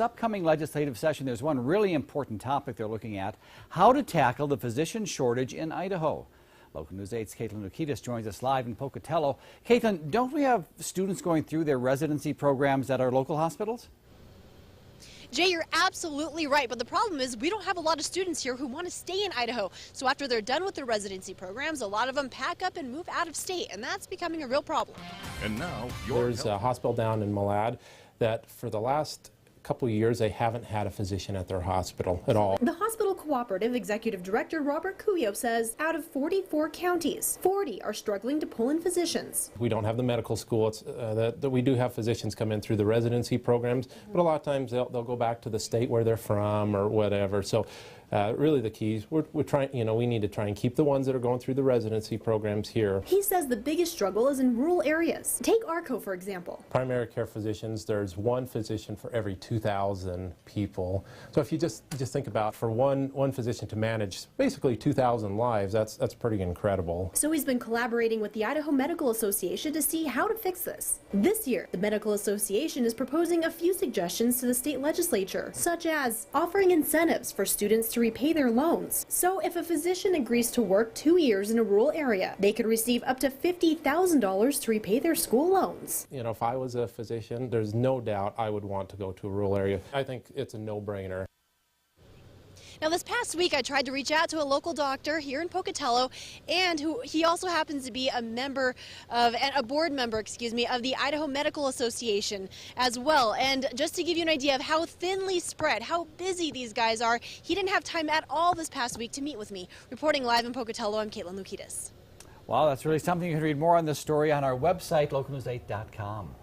this upcoming legislative session, there's one really important topic they're looking at: how to tackle the physician shortage in Idaho. Local News 8's Caitlin Lukitas joins us live in Pocatello. Caitlin, don't we have students going through their residency programs at our local hospitals? Jay, you're absolutely right, but the problem is we don't have a lot of students here who want to stay in Idaho. So after they're done with their residency programs, a lot of them pack up and move out of state, and that's becoming a real problem. And now, there's a hospital down in Malad that for the last couple of years they haven't had a physician at their hospital at all. The Hospital Cooperative Executive Director Robert Cuyo says out of 44 counties, 40 are struggling to pull in physicians. We don't have the medical school. It's, that we do have physicians come in through the residency programs, but a lot of times they'll go back to the state where they're from or whatever. So really the keys, we're trying, we need to try and keep the ones that are going through the residency programs here. He says the biggest struggle is in rural areas. Take Arco, for example. Primary care physicians, there's one physician for every 2,000 people. So if you just think about for one physician to manage basically 2,000 lives, that's pretty incredible. So he's been collaborating with the Idaho Medical Association to see how to fix this. This year, the Medical Association is proposing a few suggestions to the state legislature, such as offering incentives for students to repay their loans. So if a physician agrees to work 2 years in a rural area, they could receive up to $50,000 to repay their school loans. If I was a physician, there's no doubt I would want to go to a rural area. I think it's a no-brainer. Now, this past week, I tried to reach out to a local doctor here in Pocatello, and he also happens to be a board member, of the Idaho Medical Association as well. And just to give you an idea of how thinly spread, how busy these guys are, he didn't have time at all this past week to meet with me. Reporting live in Pocatello, I'm Caitlin Lukitas. Wow, that's really something. You can read more on this story on our website, localnews8.com.